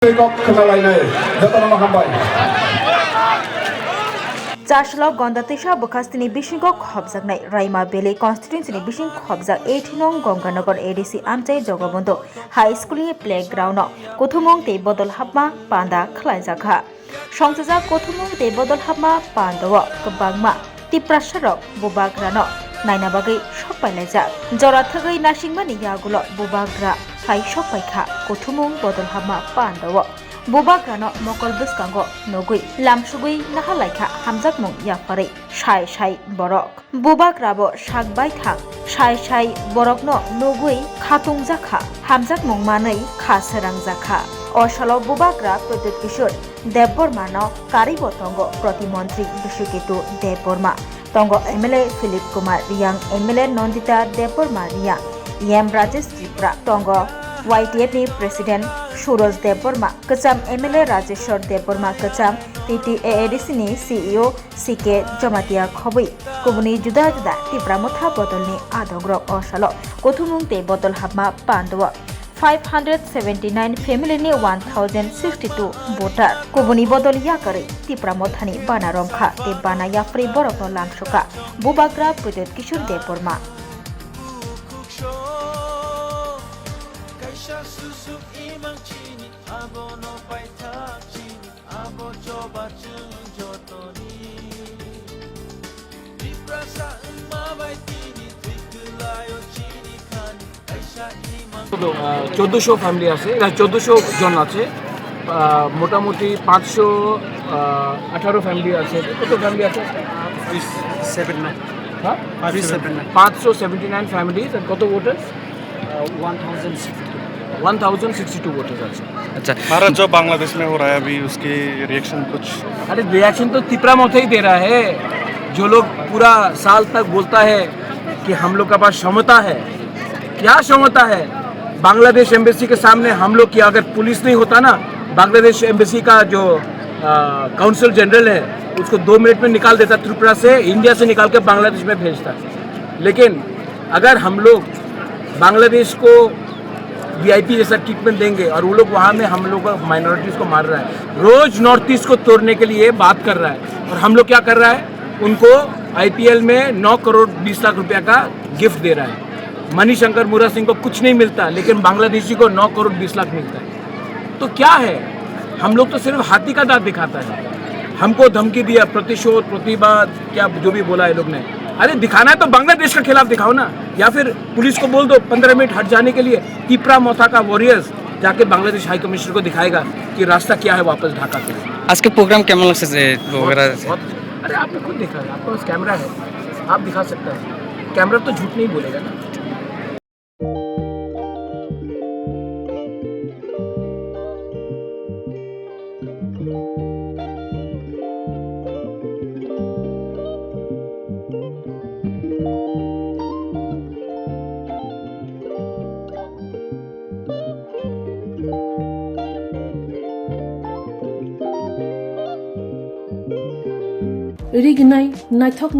Charshlo Gondatisha Bukastini Bishingo Khobzagnai Raima Bele Constituency Bishin Khobza 18 Gonganagar ADC Amjai Jogobondo High School Playground Kothumong Te Bodol Hapma Panda Khlaizakha Songsaja Kothumong Te Bodol Hapma Pandawa Kabangma Tipra Sharok BUBAGRA no Nainabagai Shopailaiza Jorathagai Nashingmani Yagulo BUBAGRA Hai Shopaikha Kothumong Bodol Hapma Pandawa BUBAGRA no Mokol Buskango Nogui Lamshugui Nahalaika Hamzak Mung Yafari Shai Shai Borok BUBAGRA bo Shagbai Thang Shai Shai Borok no Nogui Khatung Zakha Hamzak Mung Manai Khasarang Zakha Oshalo BUBAGRA Pradut Kishore Deborma no Karibo Tongo Protimantri Bishuketu Deborma Tongo MLA Philip Kumar Riyang MLA Nondita Deborma Riyang Yem Rajesh Tipra Tongo YTF President Suroj Deborma Kacham MLA Rajeshwar Deborma Kacham TTAADC ni CEO CK Jamatia Khobui Kubuni Juda Juda Tipra Motha Botol ni Adogro Oshalo Kothumung Te Botol Hapma Pandwa 579 family ni 1062 voter Kubuni Botol Yakari Tipra Mothani Bana Romkha Te Bana Yafri Borok Lamshoka BUBAGRA Pradut Kishore Deborma Susuk imang chini abo no pai thak chini abo choba chung jotoni Tipra sa ma bai tini thikulayo chini khani aisha imang 1400 family আছে 1400 জন আছে মোটামুটি 518 family আছে কত family আছে 379 হ্যাঁ 579 families and কত voters 1062 voters আছে अच्छा भारत जो बांग्लादेश में हो रहा है अभी उसके रिएक्शन कुछ अरे रिएक्शन तो तिपरा मोथा ही दे रहा है जो लोग पूरा साल तक बोलता है कि हम लोग का पास क्षमता है क्या क्षमता है बांग्लादेश एम्बेसी के सामने हम लोग की अगर पुलिस नहीं होता ना बांग्लादेश एम्बेसी का जो काउंसिल जनरल है उसको 2 मिनट में निकाल देता त्रिपुरा से इंडिया से निकाल के बांग्लादेश में भेजता लेकिन अगर हम लोग बांग्लादेश को वीआईपी जैसा ट्रीटमेंट देंगे और वो लोग वहाँ में हम लोग माइनॉरिटीज़ को मार रहा है रोज नॉर्थ ईस्ट को तोड़ने के लिए बात कर रहा है और हम लोग क्या कर रहा है उनको आईपीएल में 9 करोड़ 20 लाख रुपया का गिफ्ट दे रहा है मणिशंकर मुरा सिंह को कुछ नहीं मिलता लेकिन बांग्लादेशी को 9 करोड़ 20 लाख मिलता है तो क्या है हम लोग तो सिर्फ हाथी का दांत दिखाता है हमको धमकी दिया प्रतिशोध प्रतिवाद क्या जो भी बोला है लोग ने अरे दिखाना है तो बांग्लादेश के खिलाफ दिखाओ ना या फिर पुलिस को बोल दो 15 मिनट हट जाने के लिए तिपरा मोथा का वॉरियर्स जाके बांग्लादेश हाई कमिश्नर को दिखाएगा कि रास्ता क्या है वापस ढाका के लिए आज के प्रोग्राम कैमन लग से वगैरह अरे आपने खुद देखा है आपके पास कैमरा है आप दिखा सकते हैं कैमरा तो झूठ नहीं बोलेगा ना Rignai naithok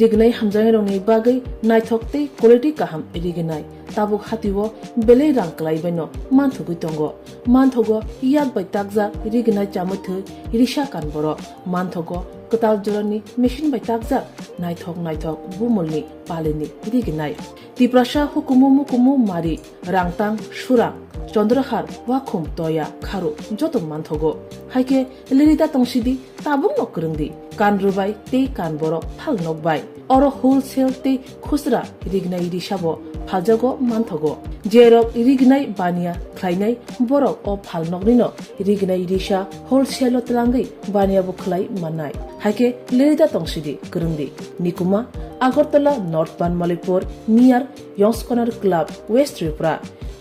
rignai hamjang rongni bagai naithok te quality kaham rignai tabuk hatiwo belei rang klai baino manthugui tongo manthogo yak bai takja rignai chamuthu risha kan boro manthogo katal jorani machine bai takja naithok bumulni paleni rignai tiprasha hukumu mari rangtang surang Chandrahar wakhum toya kharu joto manthogo haike lerida tongsidi tabung nokrungdi kanrubai te kanboro phal nokbai oro wholesale te khusra rignai risabo phaljago manthogo jerok rignai bania khlainai borok o phal nognino rignai risha wholesale tlangai bania bo khlai manai haike lerida tongsidi kurungdi nikuma Agartala North Banmalipur near Yongs Corner Club West Tripura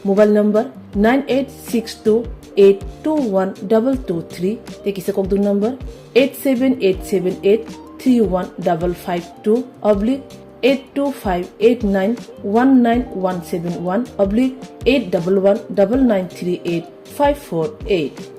Mobile number 9862821223 Tekisa Kokdu number 87878315552 oblique 82589191171 oblique 8119938 548